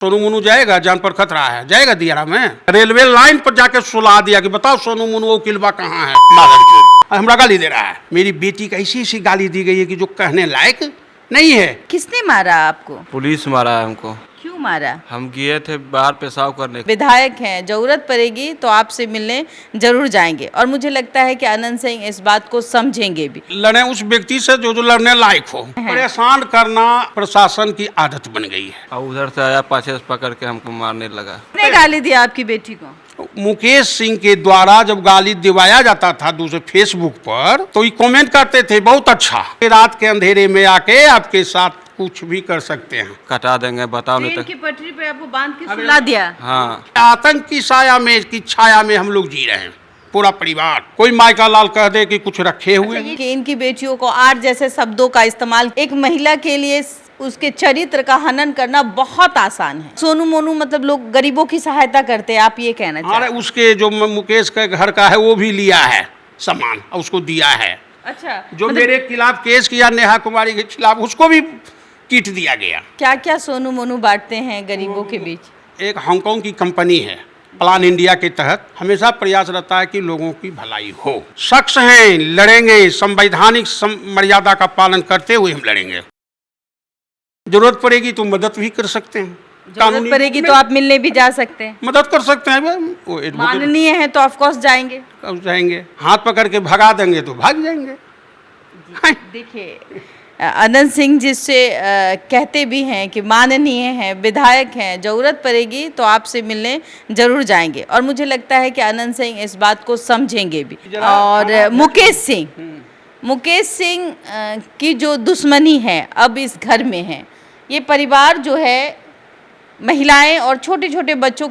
सोनू मोनू जाएगा, जान पर खतरा है, जाएगा दियारा में। रेलवे लाइन पर जाके सुला दिया कि बताओ सोनू मोनू वो किलबा कहाँ है। हमरा गाली दे रहा है। मेरी बेटी का ऐसी ऐसी गाली दी गई है कि जो कहने लायक नहीं है। किसने मारा आपको? पुलिस मारा है हमको। क्यों मारा? हम गए थे बाहर पेशाब करने। विधायक हैं, जरूरत पड़ेगी तो आपसे मिलने जरूर जाएंगे और मुझे लगता है कि आनंद सिंह इस बात को समझेंगे भी। लड़े उस व्यक्ति से जो लड़ने लायक हो। परेशान करना प्रशासन की आदत बन गई है। और उधर से आया पाछे से पकड़ के हमको मारने लगा। किसने गाली दिया आपकी बेटी को? मुकेश सिंह के द्वारा जब गाली दिवाया जाता था दूसरे फेसबुक पर, तो ये कमेंट करते थे बहुत अच्छा, रात के अंधेरे में आके आपके साथ कुछ भी कर सकते हैं, कटा देंगे, बताओ नहीं ट्रेन तो। की पटरी पे आपको बांध के सुला दिया। हाँ, आतंक की साया में की छाया में हम लोग जी रहे हैं, पूरा परिवार। कोई मायका लाल कह दे कि कुछ रखे हुए हैं। कि इनकी बेटियों को आर जैसे शब्दों का इस्तेमाल एक महिला के लिए उसके चरित्र का हनन करना बहुत आसान है। सोनू मोनू मतलब लोग गरीबों की सहायता करते हैं, आप ये कहना चाहते हैं? उसके जो मुकेश के घर का है वो भी लिया है सामान और उसको दिया है। अच्छा, जो मेरे खिलाफ केस किया नेहा कुमारी के खिलाफ, उसको भी किट दिया गया। क्या क्या सोनू मोनू बांटते हैं गरीबों के बीच? एक हांगकांग की कंपनी है, प्लान इंडिया के तहत हमेशा प्रयास रहता है कि लोगों की भलाई हो। शख्स हैं, लड़ेंगे, संवैधानिक मर्यादा का पालन करते हुए हम लड़ेंगे। जरूरत पड़ेगी तो मदद भी कर सकते हैं, जरूरत पड़ेगी तो आप मिलने भी जा सकते हैं, मदद कर सकते हैं। माननीय है तो ऑफ कोर्स जाएंगे। अब जाएंगे, हाथ पकड़ के भगा देंगे तो भाग जाएंगे। देखिए, आनंद सिंह जिससे कहते भी हैं कि माननीय हैं, विधायक हैं, जरूरत पड़ेगी तो आपसे मिलने जरूर जाएंगे और मुझे लगता है कि आनंद सिंह इस बात को समझेंगे भी। और मुकेश सिंह की जो दुश्मनी है अब इस घर में है, ये परिवार जो है महिलाएं और छोटे छोटे बच्चों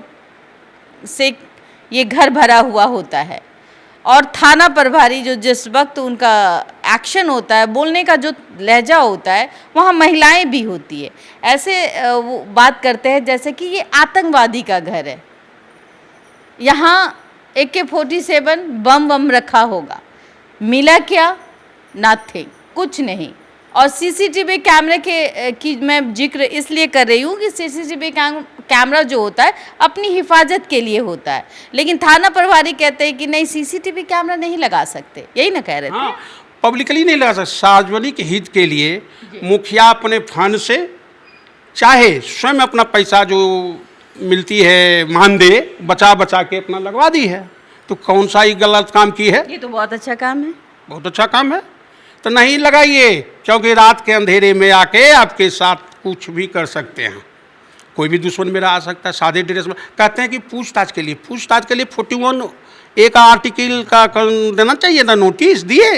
से ये घर भरा हुआ होता है और थाना प्रभारी जो जिस वक्त उनका एक्शन होता है, बोलने का जो लहजा होता है, वहाँ महिलाएं भी होती है। ऐसे वो बात करते हैं जैसे कि ये आतंकवादी का घर है, यहाँ AK-47 बम रखा होगा। मिला क्या? नथिंग, कुछ नहीं। और CCTV कैमरे की मैं जिक्र इसलिए कर रही हूँ कि CCTV कैमरा जो होता है अपनी हिफाजत के लिए होता है, लेकिन थाना प्रभारी कहते हैं कि नहीं, CCTV कैमरा नहीं लगा सकते, यही ना कह रहे थे? हाँ, पब्लिकली नहीं लगा सकते। सार्वजनिक हित के लिए मुखिया अपने फंड से चाहे स्वयं अपना पैसा जो मिलती है मानदेय बचा बचा के अपना लगवा दी है, तो कौन सा ही गलत काम की है? ये तो बहुत अच्छा काम है, बहुत अच्छा काम है। तो नहीं लगाइए, क्योंकि रात के अंधेरे में आके आपके साथ कुछ भी कर सकते हैं। कोई भी दुश्मन मेरा आ सकता है सादे ड्रेस में। कहते हैं कि पूछताछ के लिए 41 एक आर्टिकल का देना चाहिए था, नोटिस दिए?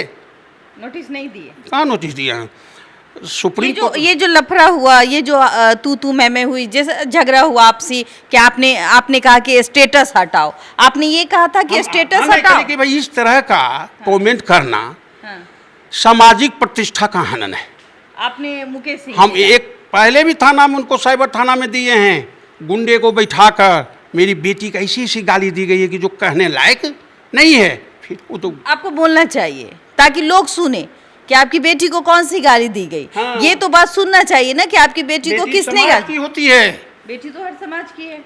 नोटिस नहीं दिए। कहाँ नोटिस दिया है? सुप्रीम कोर्ट ये जो लफड़ा हुआ, ये जो तू मैं हुई, जैसे झगड़ा हुआ आपसी कि आपने कहा कि स्टेटस हटाओ, आपने ये कहा था कि स्टेटस हटाओ कि भाई इस तरह का कमेंट करना सामाजिक प्रतिष्ठा का हनन है। आपने मुकेश सिंह, हम एक पहले भी थाना में उनको साइबर थाना में दिए हैं। गुंडे को बैठाकर मेरी बेटी का ऐसी ऐसी गाली दी गई है कि जो कहने लायक नहीं है। फिर वो तो आपको बोलना चाहिए ताकि लोग सुने कि आपकी बेटी को कौन सी गाली दी गई। हाँ। ये तो बात सुनना चाहिए ना कि आपकी बेटी को किसने समाज की होती है। बेटी तो हर समाज की है।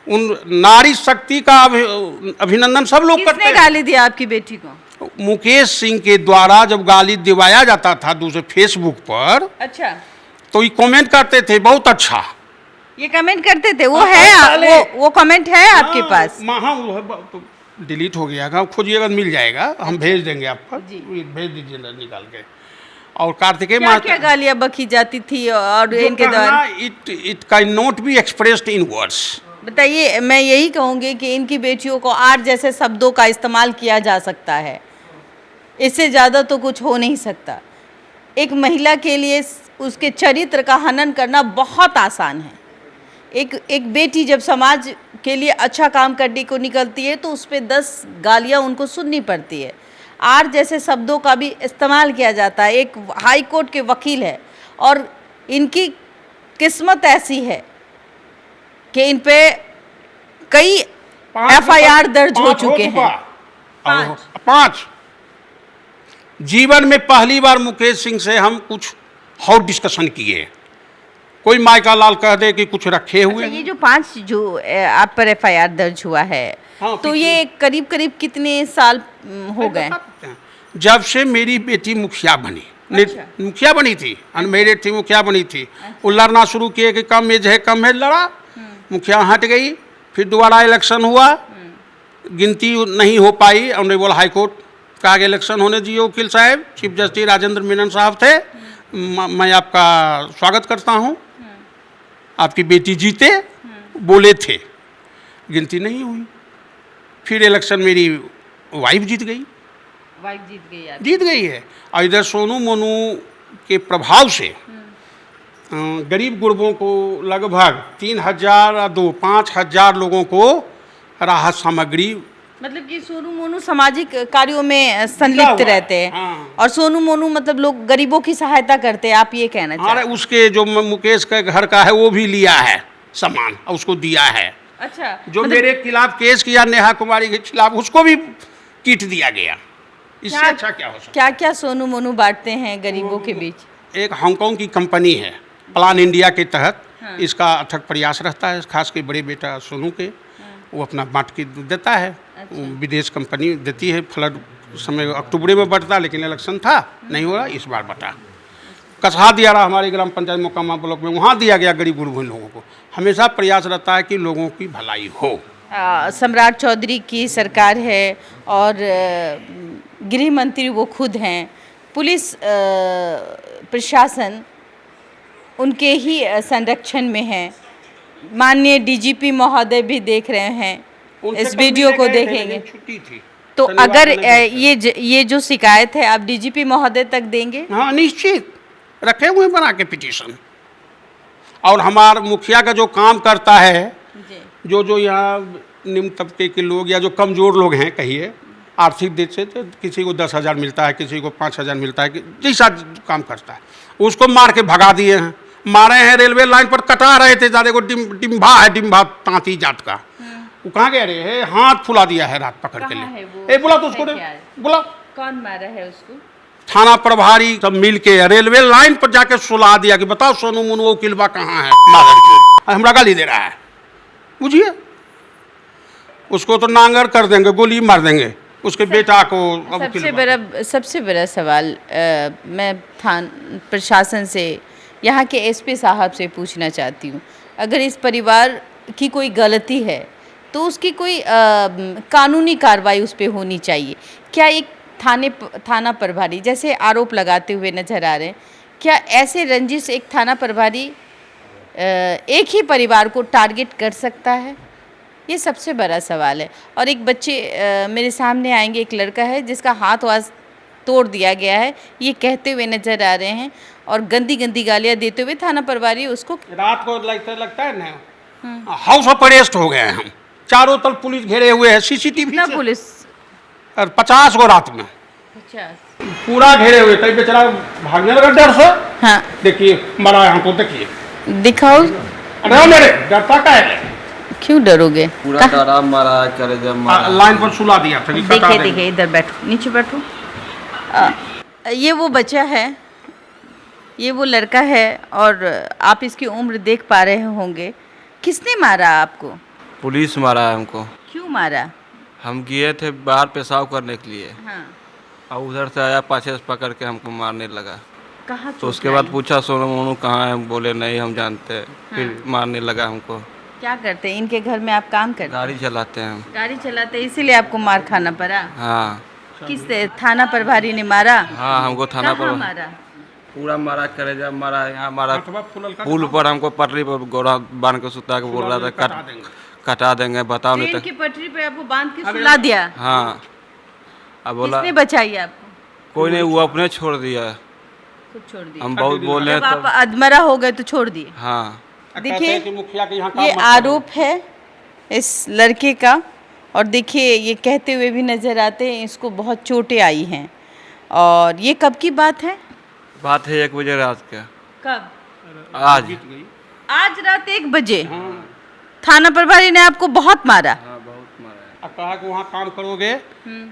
उन नारी शक्ति का अभिनंदन सब लोग करते किसने हैं। गाली दिया आपकी बेटी को? मुकेश सिंह के द्वारा जब गाली दिवाया जाता था दूसरे फेसबुक पर, अच्छा, तो ये कमेंट करते थे बहुत अच्छा। ये कमेंट करते थे, वो है वो कमेंट है आपके पास? तो डिलीट हो गया, खोजिएगा मिल जाएगा, हम भेज देंगे आपको, भेज दीजिए निकाल के। और कार्तिकेय क्या क्या गालियां बकी जाती थी और इनके द्वारा? It can not be expressed in words. बताइए, मैं यही कहूँगी कि इनकी बेटियों को आर जैसे शब्दों का इस्तेमाल किया जा सकता है, इससे ज़्यादा तो कुछ हो नहीं सकता। एक महिला के लिए उसके चरित्र का हनन करना बहुत आसान है। एक बेटी जब समाज के लिए अच्छा काम करने को निकलती है तो उस पर 10 गालियाँ उनको सुननी पड़ती है। आर जैसे शब्दों का भी इस्तेमाल किया जाता है। एक हाई कोर्ट के वकील है और इनकी किस्मत ऐसी है कि इन पे कई FIR दर्ज हो चुके हैं। 5 जीवन में पहली बार मुकेश सिंह से हम कुछ और डिस्कशन किए। कोई मायका लाल कह दे कि कुछ रखे हुए अच्छा, ये जो 5 जो आप पर एफआईआर दर्ज हुआ है, हाँ, तो पिछले- ये करीब करीब कितने साल हो गए? जब से मेरी बेटी मुखिया बनी, अच्छा। मुखिया बनी थी, अनमेरिड थी, मुखिया बनी थी, वो लड़ना शुरू किए कि कम एज है, कम है, लड़ा, मुखिया हट गई, फिर दोबारा इलेक्शन हुआ, गिनती नहीं हो पाई, ऑनरेबल हाई कोर्ट का आगे इलेक्शन होने दिए, वकील साहब, चीफ जस्टिस राजेंद्र मेनन साहब थे, मैं आपका स्वागत करता हूँ, आपकी बेटी जीते, बोले थे, गिनती नहीं हुई, फिर इलेक्शन मेरी वाइफ जीत गई, वाइफ जीत गई आप? जीत गई है। और इधर सोनू मोनू के प्रभाव से गरीब गुरबों को लगभग 5,000 लोगों को राहत सामग्री, मतलब कि सोनू मोनू सामाजिक कार्यों में हुआ संलिप्त है, रहते हैं, हाँ। और सोनू मोनू मतलब लोग गरीबों की सहायता करते हैं, आप ये कहना चाहते अरे हैं? उसके जो मुकेश के घर का है वो भी लिया है सामान और उसको दिया है, अच्छा, जो मतलब मेरे खिलाफ केस किया नेहा कुमारी के खिलाफ उसको भी किट दिया गया, इससे अच्छा क्या हो सकता क्या क्या सोनू मोनू बांटते हैं गरीबों के बीच? है। एक हांगकांग की कंपनी है, प्लान इंडिया के तहत इसका अथक प्रयास रहता है, खास के बड़े बेटा सोनू के, वो अपना बांट के देता है, विदेश कंपनी देती है, फ्लड समय अक्टूबर में बढ़ता, लेकिन इलेक्शन था नहीं हो रहा, इस बार बटा कसहा दिया रहा हमारे ग्राम पंचायत मोकामा ब्लॉक में, वहाँ दिया गया गरीब गुरबों लोगों को। हमेशा प्रयास रहता है कि लोगों की भलाई हो। सम्राट चौधरी की सरकार है और गृह मंत्री वो खुद हैं, पुलिस प्रशासन उनके ही संरक्षण में है, माननीय डीजीपी महोदय भी देख रहे हैं, उनसे इस कल वीडियो मिलने को गए थे, देखेंगे, लेकिन छुट्टी थी, तो शनिवार अगर को नहीं गए थे। ये जो शिकायत है आप डीजीपी महोदय तक देंगे? हाँ निश्चित, रखे हुए बना के पिटीशन। और हमारा मुखिया का जो काम करता है, जी। जो यहाँ निम्न तबके के लोग या जो कमज़ोर लोग हैं कहिए, आर्थिक दृष्टि से, तो किसी को 10,000 मिलता है, किसी को 5,000 मिलता है, जैसा काम करता है, उसको मार के भगा दिए हैं, मारे हैं, रेलवे लाइन पर कटा रहे थे, ज़्यादा को डिम्भा है, डिम्भा तांती जात का, वो कहाँ गए रहे, हाथ फुला दिया है रात पकड़ के कहाँ है लिए, वो? ए बुला तो उसको, है क्या है? बुला, कौन मारा है उसको? थाना प्रभारी सब मिल के रेलवे लाइन पर जाके सुला दिया कि बताओ सोनू मोनू वो किलवा कहाँ है, मादर हमरा गाली दे रहा है, बुझिए, उसको तो नांगर कर देंगे, गोली मार देंगे, उसके बेटा को। अब सबसे बड़ा सवाल मैं प्रशासन से, यहाँ के एसपी साहब से पूछना चाहती हूँ, अगर इस परिवार की कोई गलती है तो उसकी कोई कानूनी कार्रवाई उस पर होनी चाहिए। क्या एक थाना प्रभारी जैसे आरोप लगाते हुए नजर आ रहे हैं, क्या ऐसे रंजिश एक थाना प्रभारी एक ही परिवार को टारगेट कर सकता है? ये सबसे बड़ा सवाल है। और एक बच्चे मेरे सामने आएंगे, एक लड़का है जिसका हाथ वाथ तोड़ दिया गया है, ये कहते हुए नजर आ रहे हैं, और गंदी गंदी गालियाँ देते हुए थाना प्रभारी उसको, रात को लगता है ना, हाउस ऑफ अरेस्ट हो गए हैं हम, चारों तरफ पुलिस घेरे हुए है, सीसीटीवी ना पुलिस, और 50 को रात में 50 पूरा घेरे हुए, कई बेचारा भागने लगा डर से। हाँ देखिए मरा यहाँ तो, देखिए, दिखाओ, अरे मेरे डरता का है, क्यों डरोगे? पूरा डरा मारा है, करे जब मारा है। लाइन पर सुला दिया था कि कटा देखिए देंगे। देखिए, इधर बैठो, नीचे बैठो। ये वो बच्चा है, ये वो लड़का है, और आप इसकी उम्र देख पा रहे होंगे। किसने मारा आपको? पुलिस मारा है हमको। क्यों मारा? हम गए थे बाहर पेशाब करने के लिए, हाँ, और उधर से आया, पाछे से पकड़ के हमको मारने लगा। कहाँ तो चोट उसके बाद आई? पूछा सोनू मोनू कहाँ है, बोले नहीं हम जानते हैं, फिर मारने लगा हमको। क्या करते हैं इनके घर में आप? काम करते? गाड़ी चलाते हैं हम। गाड़ी चलाते हैं, इसीलिए आपको मार खाना पड़ा? हाँ किस थाना प्रभारी ने मारा? हाँ, हमको थाना कहाँ पर मारा? पूरा मारा, करे जब मारा, यहाँ मारा, अथवा फुलल का पुल पर हमको पटरी पर गोरा बांध के सुता के बोल रहा था कटा देंगे। कटा देंगे, बताओ नहीं ट्रेन तो। की पटरी पे आपको बांध के सुला दिया? हाँ, अब बोला किसने बचाई आपको? कोई नहीं, वो अपने छोड़ दिया, खुद छोड़ दिया? हम बहुत बोले जब आप तो। अधमरा हो गए तो छोड़ दिए? हाँ, कहते देखिए, हैं कि मुखिया के यहाँ काम ये मत करो। आरोप है इस लड़के का, और देखिए ये कहते हुए भी नजर आते हैं इसको बहुत चोटें आई हैं। और ये कब की बात है? बात है 1 बजे रात का, कब? आज। आज रात 1 बजे हाँ, थाना प्रभारी ने आपको बहुत मारा? हाँ, बहुत मारा है। अब कहा कि वहाँ काम करोगे,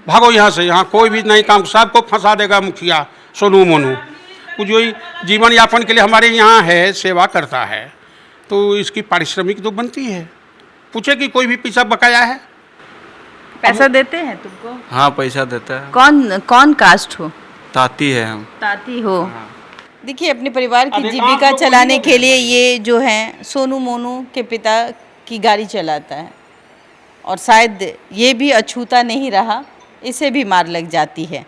भागो यहाँ से, यहाँ कोई भी नहीं काम, सबको फंसा देगा मुखिया सोनू मोनू। कुछ जो जीवन यापन के लिए हमारे यहाँ है, सेवा करता है, तो इसकी पारिश्रमिक तो बनती है। पूछे कि कोई भी पैसा बकाया है? पैसा देते हैं तुमको? हाँ पैसा देता है। कौन कौन कास्ट हो? ताती है हम। ताती हो। देखिए अपने परिवार की अधिकांश जीविका लोग चलाने वही के लोग लिए हैं। ये जो है सोनू मोनू के पिता की गाड़ी चलाता है और शायद ये भी अछूता नहीं रहा, इसे भी मार लग जाती है।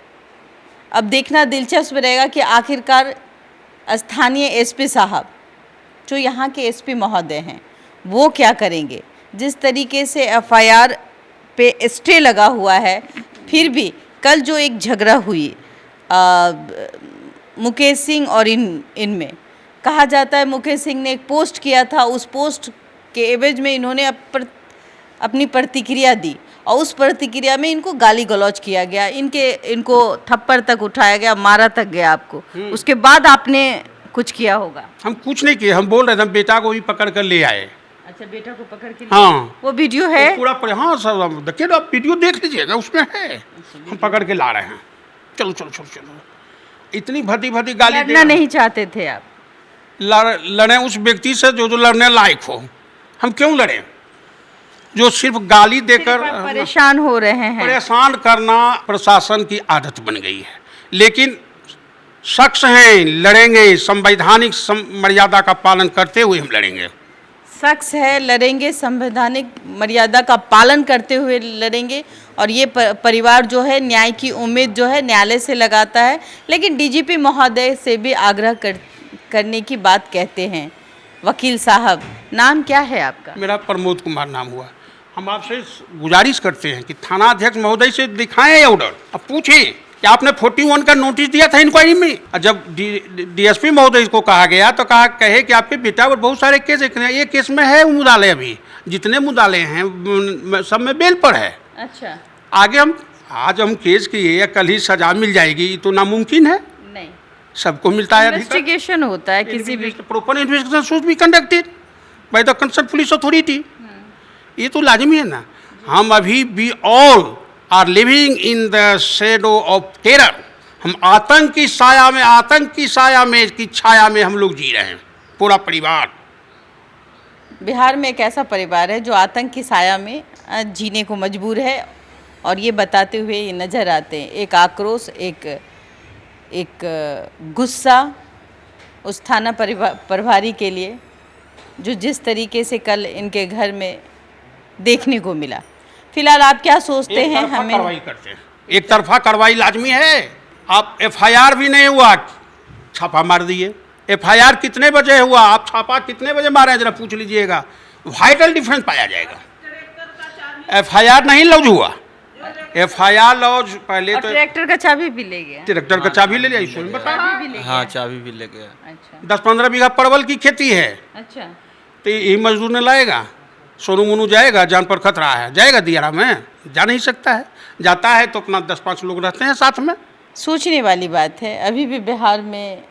अब देखना दिलचस्प रहेगा कि आखिरकार स्थानीय एसपी साहब जो यहाँ के एसपी महोदय हैं वो क्या करेंगे। जिस तरीके से एफआईआर पे स्टे लगा हुआ है, फिर भी कल जो एक झगड़ा हुई मुकेश सिंह और इनमें कहा जाता है मुकेश सिंह ने एक पोस्ट किया था, उस पोस्ट के एवज में इन्होंने अपनी प्रतिक्रिया दी और उस प्रतिक्रिया में इनको गाली गलौज किया गया, इनको थप्पड़ तक उठाया गया, मारा तक गया आपको। उसके बाद आपने कुछ किया होगा। हम कुछ नहीं किए, हम बोल रहे थे, हम बेटा को भी पकड़ कर ले आए। अच्छा, बेटा को पकड़ के हाँ, वो वीडियो है? हाँ सब देखिए ना, आप वीडियो देख लीजिएगा, उसमें है। हम पकड़ के ला रहे हैं, चलो चलो चलो चलो। इतनी भद्दी भद्दी गाली लड़ना नहीं चाहते थे आप? लड़े उस व्यक्ति से जो लड़ने लायक हो। हम क्यों लड़े? जो सिर्फ गाली देकर सिर्फ आप परेशान हो रहे हैं। परेशान करना प्रशासन की आदत बन गई है। लेकिन शख्स हैं, लड़ेंगे, संवैधानिक मर्यादा का पालन करते हुए हम लड़ेंगे। शख्स है, लड़ेंगे, संवैधानिक मर्यादा का पालन करते हुए लड़ेंगे। और ये परिवार जो है न्याय की उम्मीद जो है न्यायालय से लगाता है, लेकिन डीजीपी महोदय से भी आग्रह करने की बात कहते हैं। वकील साहब, नाम क्या है आपका? मेरा प्रमोद कुमार नाम हुआ। हम आपसे गुजारिश करते हैं कि थाना अध्यक्ष महोदय से दिखाएं ऑर्डर, अब पूछें कि आपने 41 का नोटिस दिया था इंक्वायरी में। और जब डीएसपी महोदय को कहा गया तो कहे कि आपके बेटा पर बहुत सारे केस हैं, ये केस में है मुदाले, अभी जितने मुदाले हैं सब में बेल पर है। अच्छा, आगे आज हम केस किए या कल ही सजा मिल जाएगी, तो नामुमकिन है। नहीं, सबको मिलता है इन्वेस्टिगेशन होता है, किसी भी proper investigation should be conducted by the concern police authority. ये तो लाजमी है ना। हम अभी we all are living in the shadow of terror. हम आतंक की छाया में हम लोग जी रहे हैं, पूरा परिवार। बिहार में एक ऐसा परिवार है जो आतंक की साया में जीने को मजबूर है और ये बताते हुए ये नज़र आते हैं। एक आक्रोश, एक गुस्सा उस थाना प्रभारी के लिए जो जिस तरीके से कल इनके घर में देखने को मिला। फिलहाल आप क्या सोचते हैं? हमें कार्रवाई करते हैं, एक तरफा कार्रवाई लाजमी है। आप एफआईआर भी नहीं हुआ, छापा मार दिए। एफआईआर कितने बजे हुआ, आप छापा कितने बजे मारे, जरा पूछ लीजिएगा, वाइटल डिफरेंस पाया जाएगा। एफआईआर नहीं लॉन्च हुआ, एफआईआर लॉन्च पहले तो ट्रैक्टर का चाबी भी ले गया। ट्रैक्टर का चाबी ले लिया, इसमें बता रहा है। हाँ चाबी भी ले गया। अच्छा 10-15 बीघा परवल की खेती है, अच्छा, तो यही मजदूर ने लाएगा। सोनू मोनू जाएगा, जान पर खतरा है, जाएगा दियारा में? जा नहीं सकता है। जाता है तो अपना 10-5 लोग रहते हैं साथ में। सोचने वाली बात है। अभी भी बिहार में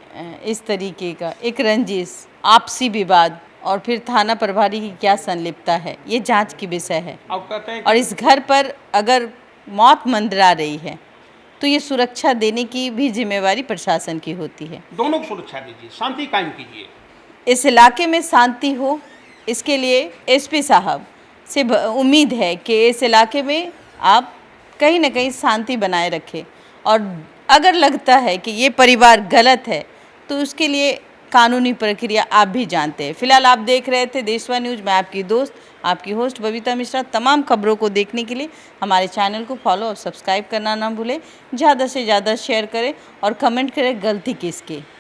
इस तरीके का एक रंजिश, आपसी विवाद और फिर थाना प्रभारी की क्या संलिप्तता है, ये जांच की विषय है। अब कहते हैं और इस घर पर अगर मौत मंडरा रही है तो ये सुरक्षा देने की भी जिम्मेवारी प्रशासन की होती है। दोनों को सुरक्षा दीजिए, शांति कायम कीजिए। इस इलाके में शांति हो, इसके लिए एसपी साहब से उम्मीद है कि इस इलाके में आप कहीं ना कहीं शांति बनाए रखें। और अगर लगता है कि ये परिवार गलत है तो उसके लिए कानूनी प्रक्रिया आप भी जानते हैं। फिलहाल आप देख रहे थे देशवा न्यूज़। मैं आपकी दोस्त, आपकी होस्ट बबीता मिश्रा। तमाम खबरों को देखने के लिए हमारे चैनल को फॉलो और सब्सक्राइब करना ना भूलें। ज़्यादा से ज़्यादा शेयर करें और कमेंट करें गलती किसकी।